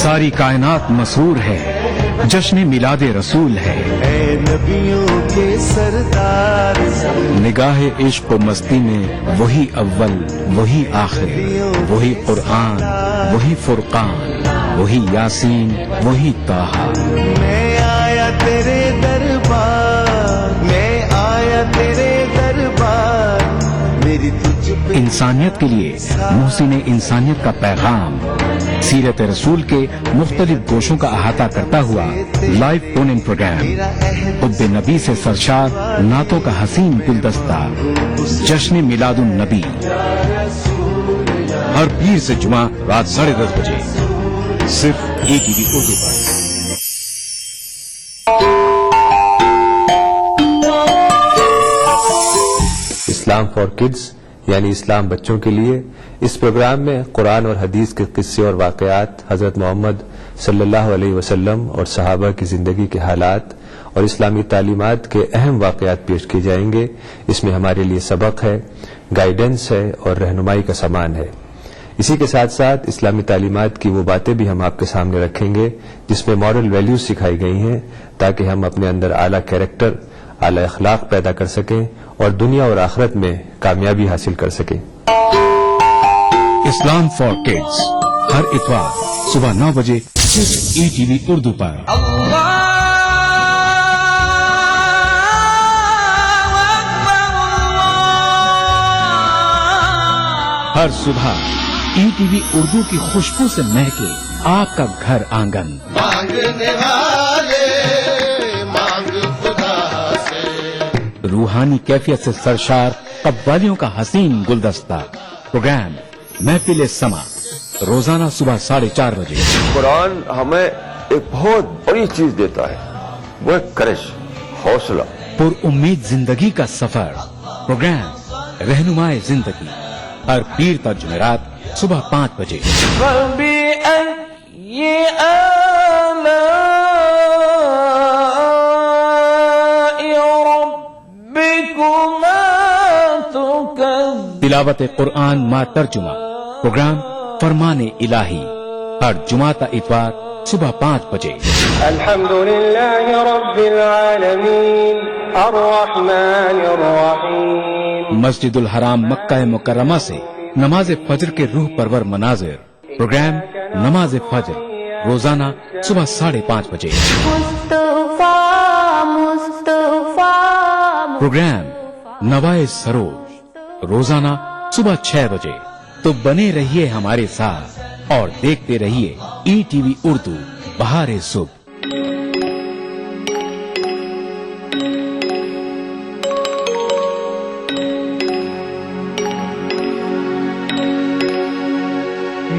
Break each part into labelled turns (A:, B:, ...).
A: सारी कायनात मसरूर है, जश्न मिलादे रसूल है।
B: ऐ नबियों के सरदार,
A: निगाहे इश्क व मस्ती में वही अव्वल वही आखिर, वही कुरान वही फुरकान, वही यासीन वही ताहा।
B: मैं आया तेरे दरबार, मैं आया तेरे दरबार, मेरी तुझ पे
A: इंसानियत के लिए मोहसिन इंसानियत का पैगाम सीरत रसूल के मुख्तलिफ गोशों का अहाता करता हुआ लाइव फोन इन प्रोग्राम, हुब्बे नबी से सरशार नातों का हसीन गुलदस्ता, जश्न मिलादुन नबी, हर पीर से जुमा रात 10:30 बजे सिर्फ ETV उर्दू पर।
C: इस्लाम फॉर किड्स यानी इस्लाम बच्चों के लिए, इस प्रोग्राम में कुरान और हदीस के किस्से और वाकयात, हजरत मोहम्मद सल्लल्लाहु अलैहि वसल्लम और सहाबा की जिंदगी के हालात और इस्लामी तालीमात के अहम वाकयात पेश किए जाएंगे। इसमें हमारे लिए सबक है, गाइडेंस है और रहनुमाई का सामान है। इसी के साथ साथ इस्लामी तालीमात की वो बातें भी हम आपके सामने रखेंगे जिसमें मॉरल वैल्यूज सिखाई गई हैं, ताकि हम अपने अंदर आला कैरेक्टर, आला अखलाक पैदा कर सकें और दुनिया और आखिरत में कामयाबी हासिल कर सकें।
A: इस्लाम फॉर किड्स हर इतवार सुबह 9 बजे सिर्फ ETV उर्दू पर। हर सुबह ETV उर्दू की खुशबू से महके आपका घर आंगन।
B: मांगने वाले मांग खुदा से,
A: रूहानी कैफियत से सरशार कव्वालियों का हसीन गुलदस्ता। प्रोग्राम महफिल समा, रोजाना सुबह 4:30 बजे।
D: कुरान हमें एक बहुत बड़ी चीज देता है, वो है करेज, हौसला।
A: पुर उम्मीद जिंदगी का सफर। प्रोग्राम रहनुमाए जिंदगी, हर पीर तक जुमेरात सुबह 5 बजे। तिलावत कुरान मा तर्जुमा, प्रोग्राम फरमाने इलाही, हर जुमाता इतवार सुबह 5 बजे।
E: अल्हम्दुलिल्लाहि रब्बिल आलमीन, अर्रहमानिर रहीम।
A: मस्जिदुल हराम मक्का मुकर्रमा से नमाज फजर के रूह परवर मनाजिर। प्रोग्राम नमाज फजर, रोजाना सुबह 5:30 बजे। प्रोग्राम नवाए सरोज, रोजाना सुबह 6 बजे। तो बने रहिए हमारे साथ और देखते रहिए ETV उर्दू बहारे सुबह।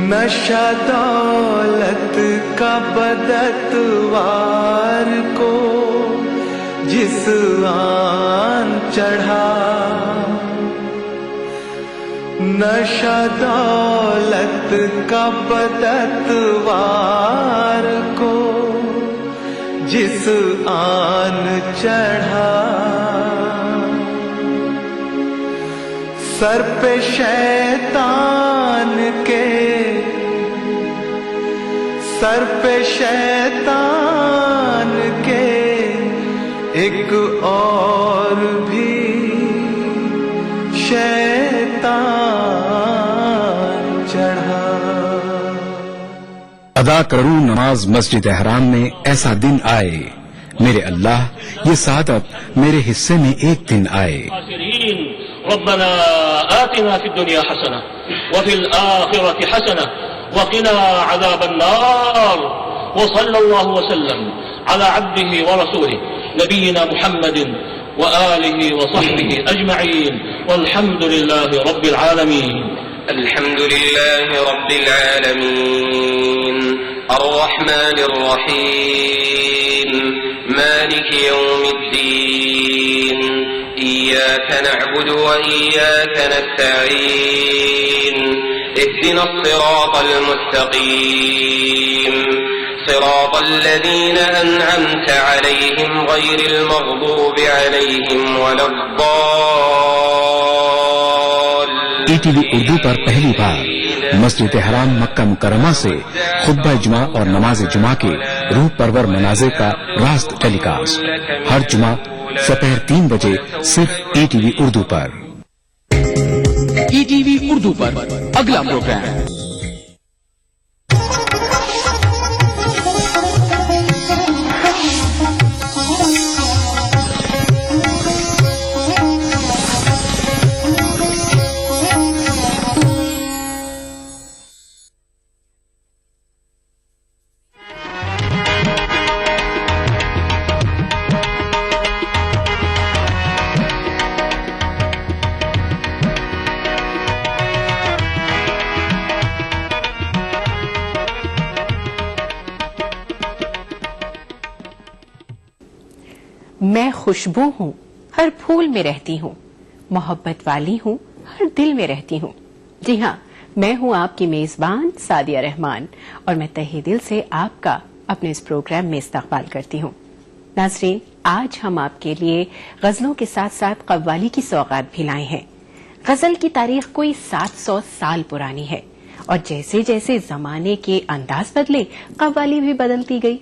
B: नशा दौलत का बदतवार को जिस आन चढ़ा, नशा दौलत का बदतवार को जिस आन चढ़ा, सर पे शैतान के, सर पे शैतान के एक और भी शैतान चढ़ा।
A: अदा करूं नमाज मस्जिद हराम में, ऐसा दिन आए मेरे अल्लाह, ये सादत मेरे हिस्से में एक दिन आए।
F: रब्बना आतिना फिद दुनिया हसना व फिल आखिरति हसना व क़िना अज़ाबन नार व सल्लल्लाहु वसल्लम अला अब्दिही व रसूलिही नबीना मुहम्मदिन व आलिही व सहबिही अजमईन वल्हम्दुलिल्लाहि रब्बिल आलमीन।
E: अल्हम्दुलिल्लाहि रब्बिल आलमीन, अर्रहमानिर रहीम, मालिकि यौमिद्दीन, इय्याक नअबुदु व इय्याक नस्तईन, इहदिनस सिरातल मुस्तकीम, सिरातल लज़ीना अनअमत अलैहिम गैरिल मग़दूबि अलैहिम वलद्दाल्लीन।
A: ईटीवी उर्दू पर पहली बार मस्जिद हराम मक्का मुकरमा से खुतबा जुमा और नमाज जुमा के रूह परवर मनाज़िर का रास्त टेलीकास्ट हर जुमा दोपहर 3 बजे सिर्फ ईटीवी उर्दू पर।
G: ईटीवी उर्दू पर अगला प्रोग्राम
H: मैं खुशबू हूँ, हर फूल में रहती हूँ, मोहब्बत वाली हूँ, हर दिल में रहती हूँ। जी हाँ, मैं हूँ आपकी मेजबान सादिया रहमान और मैं तहे दिल से आपका अपने इस प्रोग्राम में इस्तकबाल करती हूँ। नाज़रीन, आज हम आपके लिए गजलों के साथ साथ कव्वाली की सौगात भी लाए हैं। गजल की तारीख कोई 700 साल पुरानी है और जैसे जैसे जमाने के अंदाज बदले कव्वाली भी बदलती गई,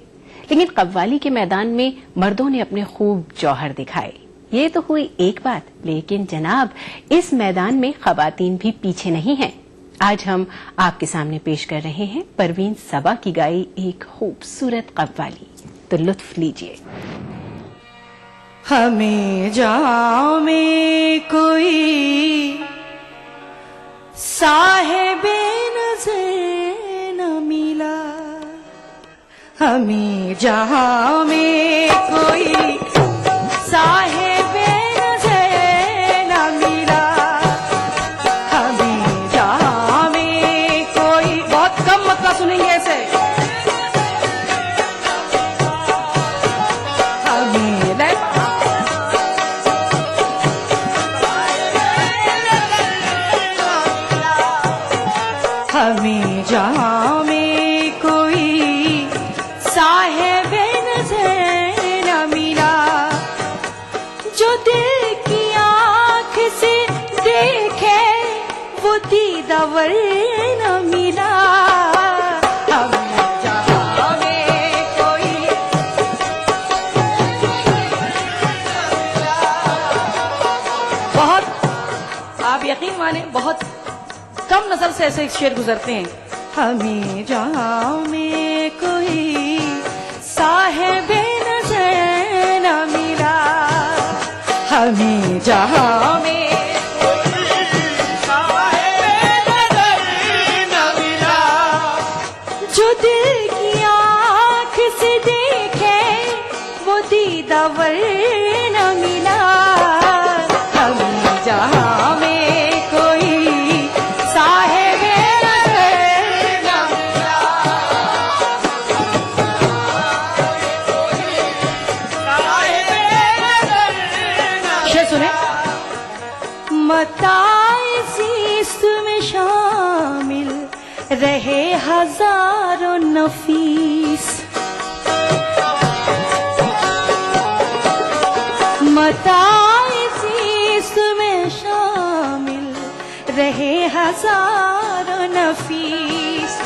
H: लेकिन कव्वाली के मैदान में मर्दों ने अपने खूब जौहर दिखाए। ये तो हुई एक बात, लेकिन जनाब इस मैदान में खवातीन भी पीछे नहीं हैं। आज हम आपके सामने पेश कर रहे हैं परवीन सबा की गाई एक खूबसूरत कव्वाली, तो लुत्फ लीजिए।
I: हमें जाओ में कोई साहिबे नज़र न मिला, हमें जहां में कोई साहिबे नज़र न मिला, हमें जहां में कोई, बहुत कम मक्का सुनेंगे ऐसे, हमें जहां में कोई साहिबे नज़र न मिला, जो दिल की आँख से देखे वो दीदावर न मिला, हमें जहां में कोई, बहुत आप यकीन माने बहुत कम नजर से ऐसे शेर गुजरते हैं। हमें जहां में कोई साहिबे नज़र न मिला, हमें जहां में कोई साहिबे नज़र न मिला, जो दिल की आँख से देखे वो दीदावर न मिला, हमें जहां में में शामिल रहे हजारों नफीस, मताइज़ में शामिल रहे हजारों नफीस,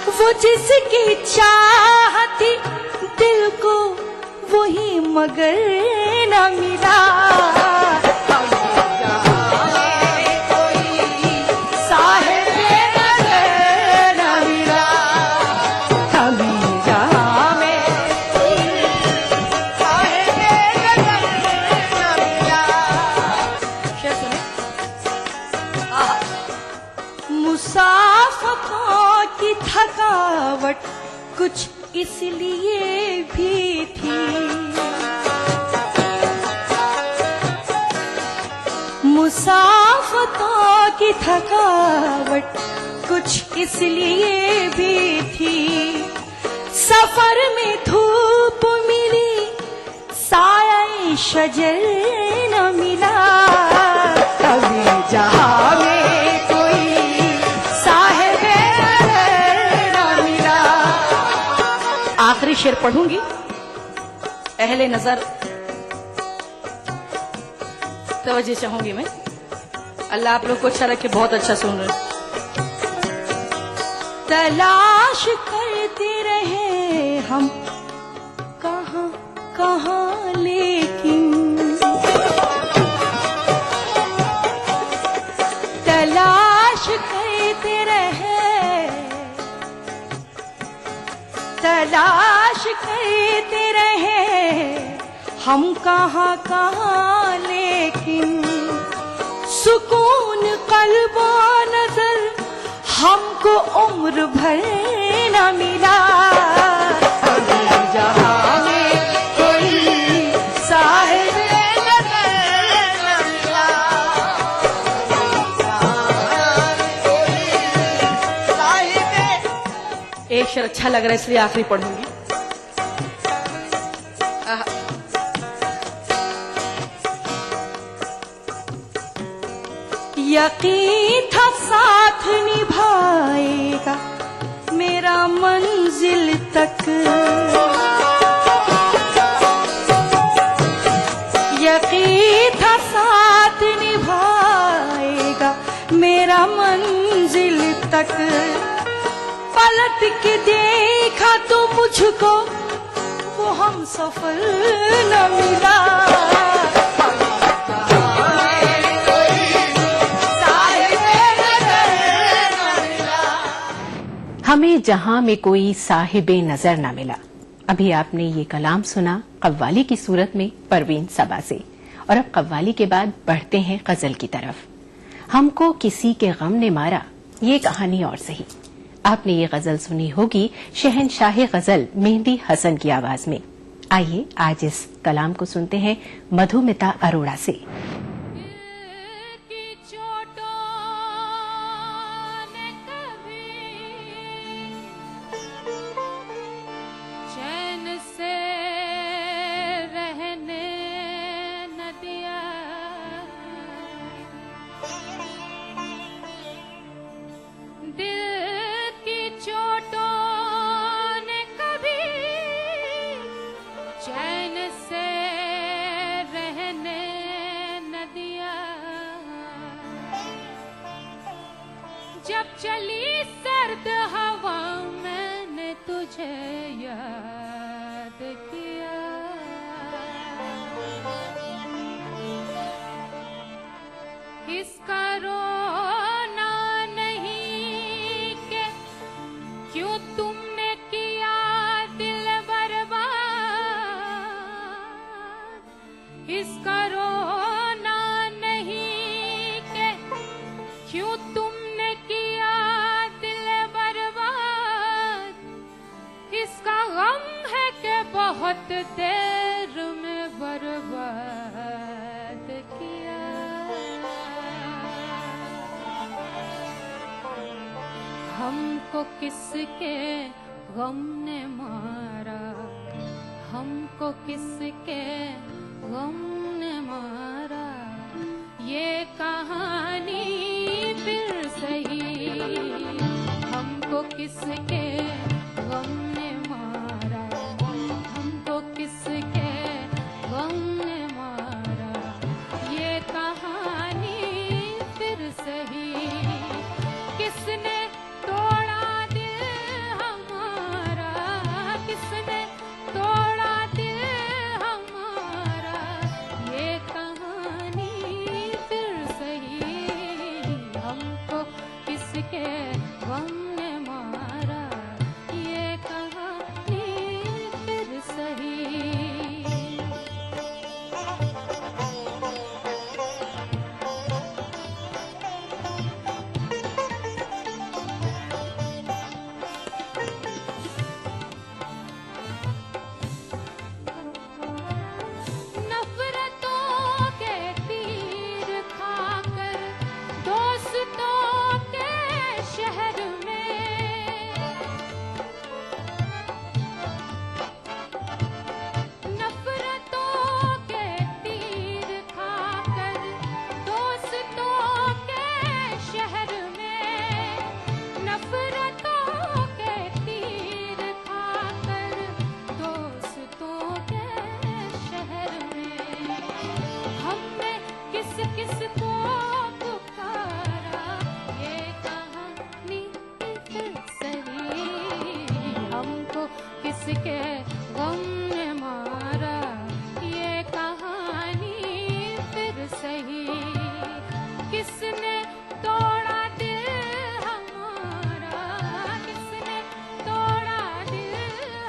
I: वो जिसकी चाहती दिल को वही मगर न मिला, मुसाफिरों की थकावट कुछ इसलिए भी थी, मुसाफिरों की थकावट कुछ इसलिए भी थी, सफर में धूप मिली साया शजर न मिला, कभी जहां में कोई साहिबे न मिला। आखिरी शेर पढ़ूंगी, अहले नजर तवज्जो चाहूंगी मैं। अल्लाह आप लोग को अच्छा रखे, बहुत अच्छा सुन रहे। तलाश करते रहे हम कहाँ कहाँ, लेकिन तलाश करते रहे, तलाश करते रहे हम कहाँ कहाँ, लेकिन सुकून कल्बो नजर हमको उम्र भर न मिला। जहाँ में कोई साहिब नजर न मिला, एक शेर अच्छा लग रहा है इसलिए आखिरी पढ़ूंगी। यकीन था साथ निभाएगा मेरा मंजिल तक, यकीन था साथ निभाएगा मेरा मंजिल तक। पलट के देखा तो मुझको वो हम सफर न मिला।
H: हमें जहां में कोई साहिबे नजर ना मिला। अभी आपने ये कलाम सुना कव्वाली की सूरत में परवीन सबा से, और अब कव्वाली के बाद बढ़ते हैं गजल की तरफ। हमको किसी के गम ने मारा, ये कहानी और सही। आपने ये गजल सुनी होगी शहनशाह गजल मेहंदी हसन की आवाज में। आइए आज इस कलाम को सुनते हैं मधुमिता अरोड़ा से।
J: जब चली सर्द हवा मैंने तुझे याद किया, इसका रोना नहीं कि क्यों तुमने किया दिल बर्बाद, इसका रोना नहीं कि क्यों तुमने किया दिल बर्बाद, इसका गम है कि बहुत देर में बर्बाद किया। हमको किसके गम ने मारा, हमको किसके गम ने मारा, ये कहानी फिर सही। हमको किसके गम ने मारा, हमको किसके गम ने मारा, ये कहानी फिर सही। किसने तोड़ा दिल हमारा, किसने तोड़ा दिल हमारा, ये कहानी फिर सही। हमको किसके गम ने मारा, ये कहानी फिर सही। नफरतों के तीर खाकर दोस्तों के शहर में किसके गम ने मारा, ये कहानी फिर सही। किसने तोड़ा दिल हमारा, किसने तोड़ा दिल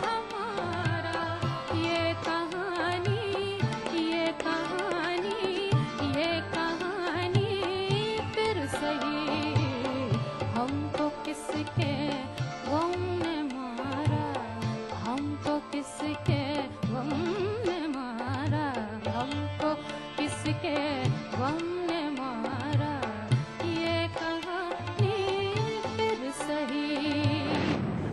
J: हमारा, ये कहानी, ये कहानी, ये कहानी फिर सही। हमको किसके गम ने मारा, हमको किसके गम ने मारा, हमको किसके गम ने मारा, ये कहानी फिर सही।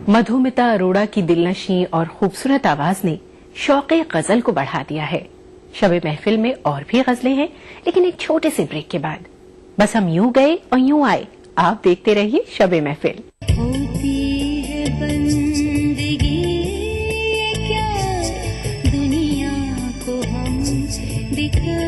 H: मधुमिता अरोड़ा की दिलनशी और खूबसूरत आवाज ने शौक़े गजल को बढ़ा दिया है। शब महफिल में और भी गजलें हैं, लेकिन एक छोटे से ब्रेक के बाद। बस हम यूं गए और यूं आए। आप देखते रहिए शब महफिल।
J: होती है बंदगी क्या, दुनिया को हम दिखा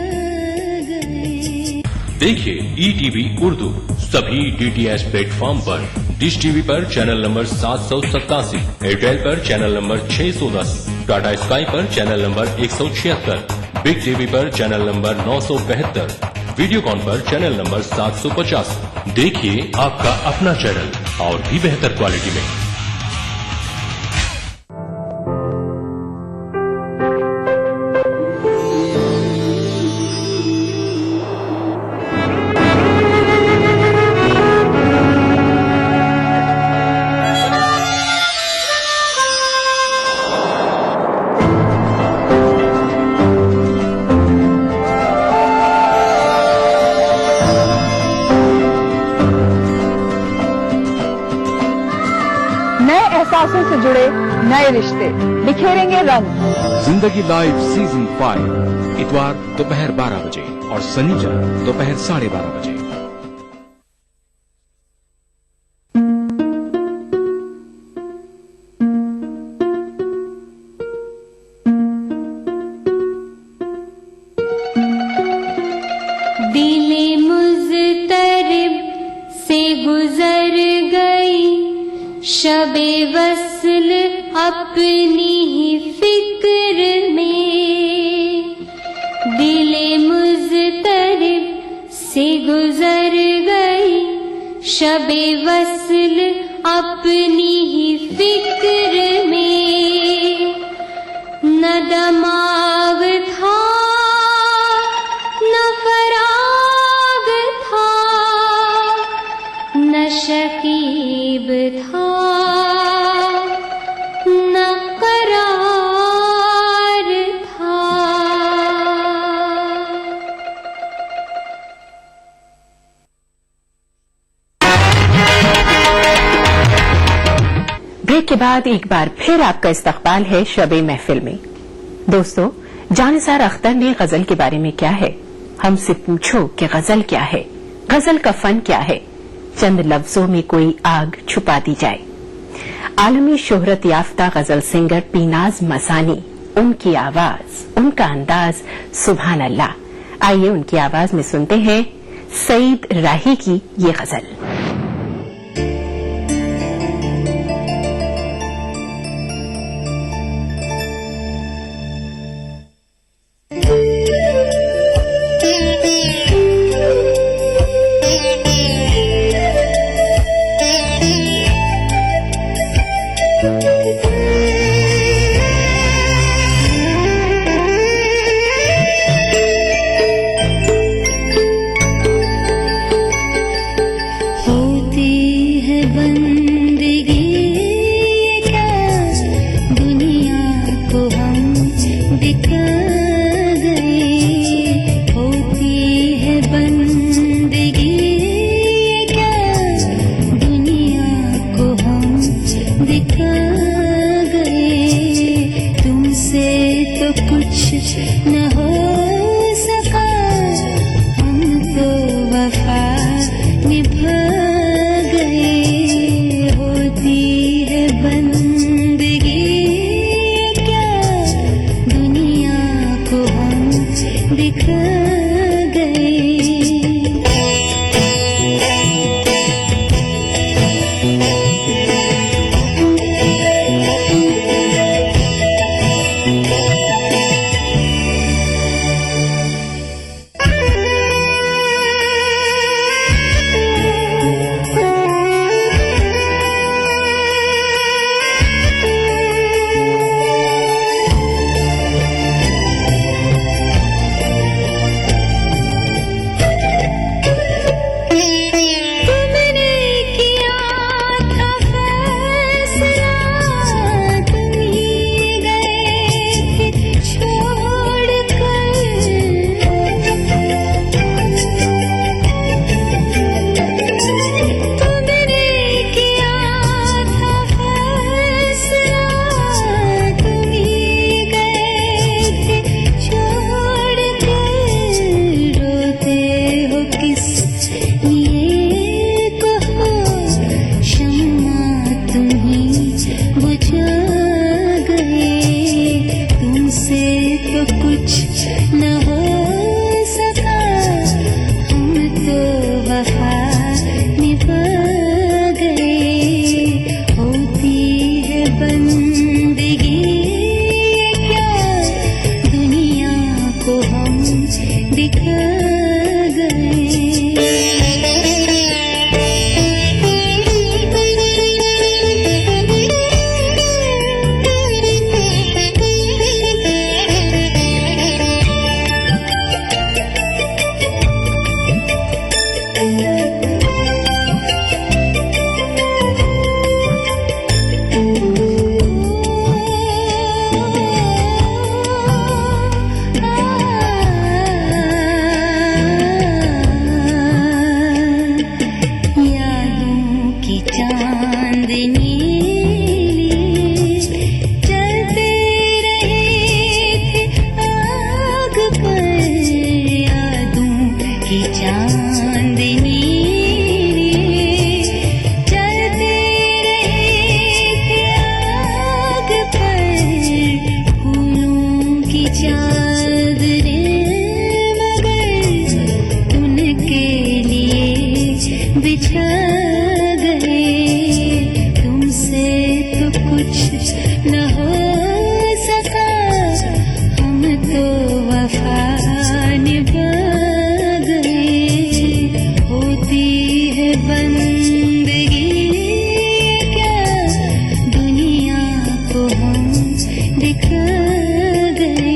J: गए।
K: देखिए ETV उर्दू सभी DTH प्लेटफॉर्म पर। डिश टीवी पर चैनल नंबर 787, एयरटेल पर चैनल नंबर 610, टाटा स्काई पर चैनल नंबर 176, बिग टीवी पर चैनल नंबर 972, वीडियोकॉन पर चैनल नंबर 750। देखिए आपका अपना चैनल और भी बेहतर क्वालिटी में।
I: एहसासों से जुड़े नए रिश्ते बिखेरेंगे रंग।
A: जिंदगी लाइव सीजन 5 इतवार दोपहर 12 बजे और शनिवार दोपहर 12:30 बजे।
J: दिले मुज़तरिब से गुजर गई, शबे वस्ल अपनी ही फिक्र में। दिले मुज़तरिब से गुजर गई, शबे वस्ल अपनी ही फिक्र में। न दमाग था न फराग था, न शकीब था न करार था।
H: ब्रेक के बाद एक बार फिर आपका इस्तकबाल है शब महफिल में। दोस्तों, जानिसार अख्तर ने गजल के बारे में क्या है, हमसे पूछो कि गजल क्या है, गजल का फन क्या है, चंद लफ्जों में कोई आग छुपा दी जाए। आलमी शोहरत याफ्ता गजल सिंगर पीनाज मसानी, उनकी आवाज, उनका अंदाज, सुभान अल्लाह। आइए उनकी आवाज में सुनते हैं सईद राही की ये गजल।
J: बिछड़ गए, तुमसे तो कुछ न हो सका, हम तो वफा निभा गए। होती है बंदगी क्या, दुनिया को हम दिखा गए।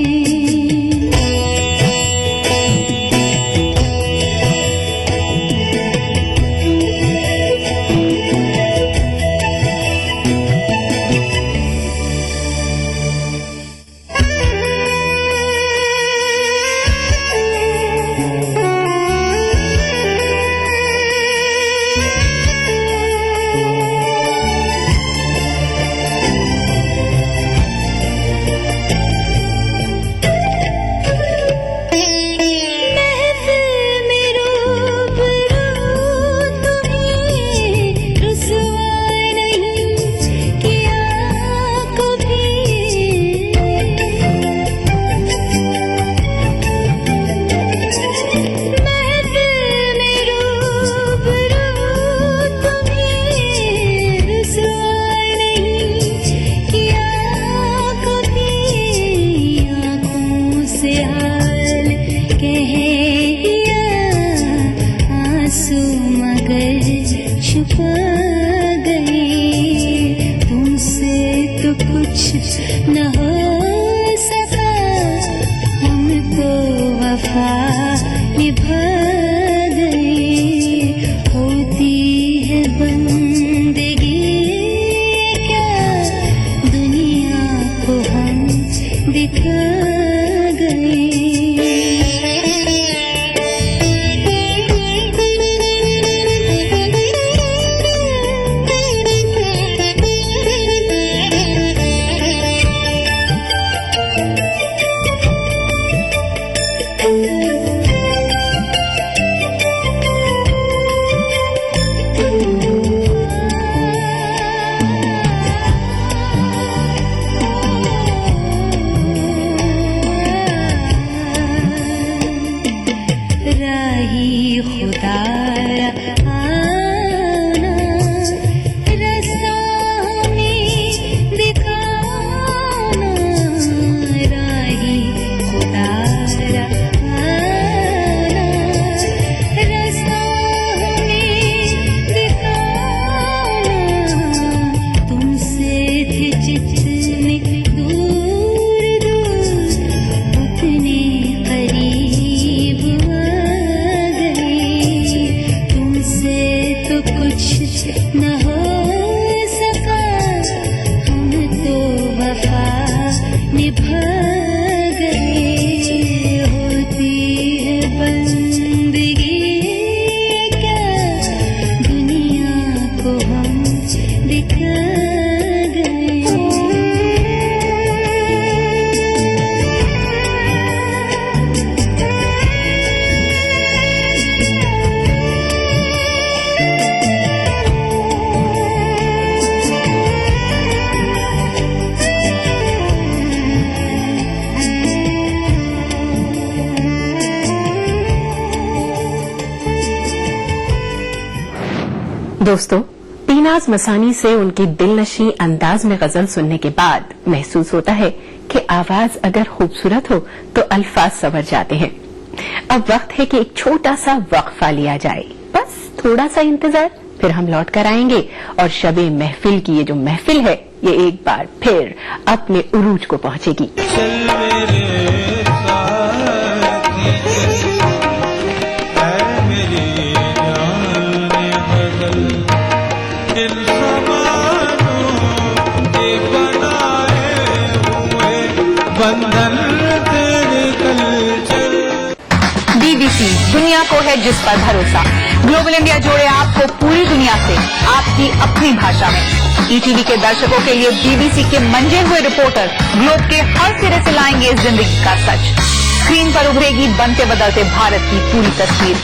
J: न हो सका, हम तो वफा निभा गए। होती है बंदगी क्या, दुनिया को हम दिखा
H: दोस्तों, तीनाज मसानी से उनकी दिलनशी अंदाज में गजल सुनने के बाद महसूस होता है कि आवाज अगर खूबसूरत हो तो अल्फाज संवर जाते हैं। अब वक्त है कि एक छोटा सा वक्फा लिया जाए, बस थोड़ा सा इंतजार, फिर हम लौट कर आएंगे और शबे महफिल की ये जो महफिल है ये एक बार फिर अपने उरूज को पहुंचेगी।
I: बीबीसी दुनिया को है जिस पर भरोसा। ग्लोबल इंडिया जोड़े आपको पूरी दुनिया से आपकी अपनी भाषा में। ईटीवी के दर्शकों के लिए बीबीसी के मंजे हुए रिपोर्टर ग्लोब के हर सिरे से लाएंगे जिंदगी का सच। स्क्रीन पर उभरेगी बनते बदलते भारत की पूरी तस्वीर।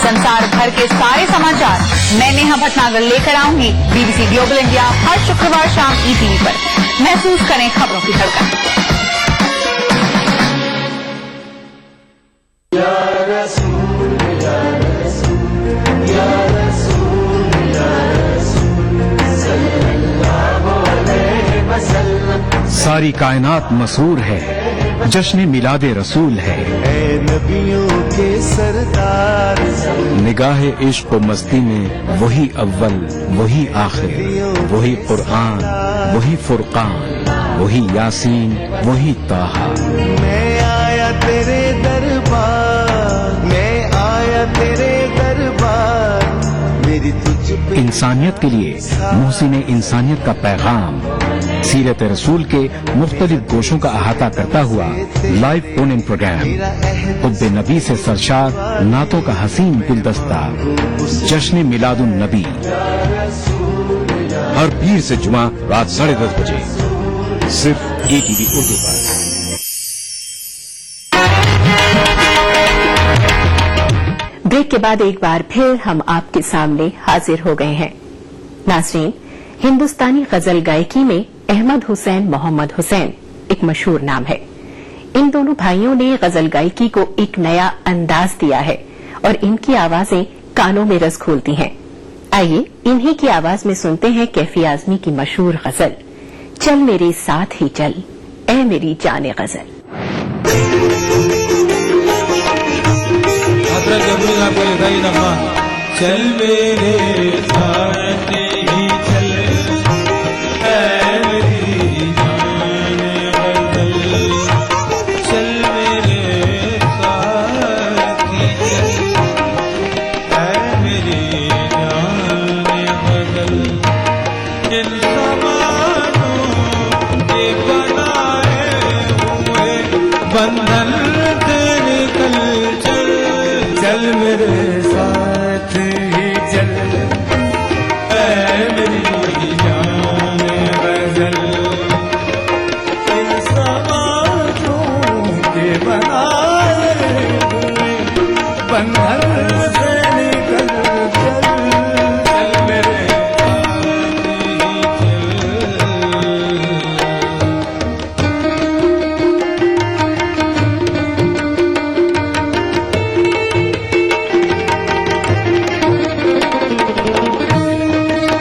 I: संसार भर के सारे समाचार मैं नेहा भटनागर लेकर आऊंगी बीबीसी ग्लोबल इंडिया हर शुक्रवार शाम ईटीवी पर। महसूस करें खबरों की धड़कन।
B: या रसूल या रसूल या रसूल
A: सारी कायनात मसरूर है, जश्न मिलादे रसूल है।
B: ऐ नबियों के सरदार,
A: निगाहे इश्क व मस्ती में वही अव्वल वही आखिर, वही कुरआन वही फुरकान, वही यासीन वही ताहा।
B: मैं आया तेरे दरबार, मैं आया तेरे दरबार, मेरी तुझ पे
A: इंसानियत के लिए मोहसिन इंसानियत का पैगाम, सीरत रसूल के मुख्तलिफ गोशों का अहाता करता हुआ लाइव फोन इन प्रोग्राम, हुब्बे नबी से सरशार नातों का हसीन गुलदस्ता, जश्न मिलादुन नबी, हर पीर से जुमा रात 10:30 बजे सिर्फ ईटीवी उर्दू पर।
H: ब्रेक के बाद एक बार फिर हम आपके सामने हाजिर हो गए हैं। नाज़रीन, हिंदुस्तानी गजल गायकी में अहमद हुसैन मोहम्मद हुसैन एक मशहूर नाम है। इन दोनों भाइयों ने गजल गायकी को एक नया अंदाज दिया है और इनकी आवाजें कानों में रस घोलती हैं। आइए इन्हीं की आवाज में सुनते हैं कैफी आजमी की मशहूर गजल, चल मेरे साथ ही चल ऐ मेरी जाने गजल।
L: चल मेरे साथ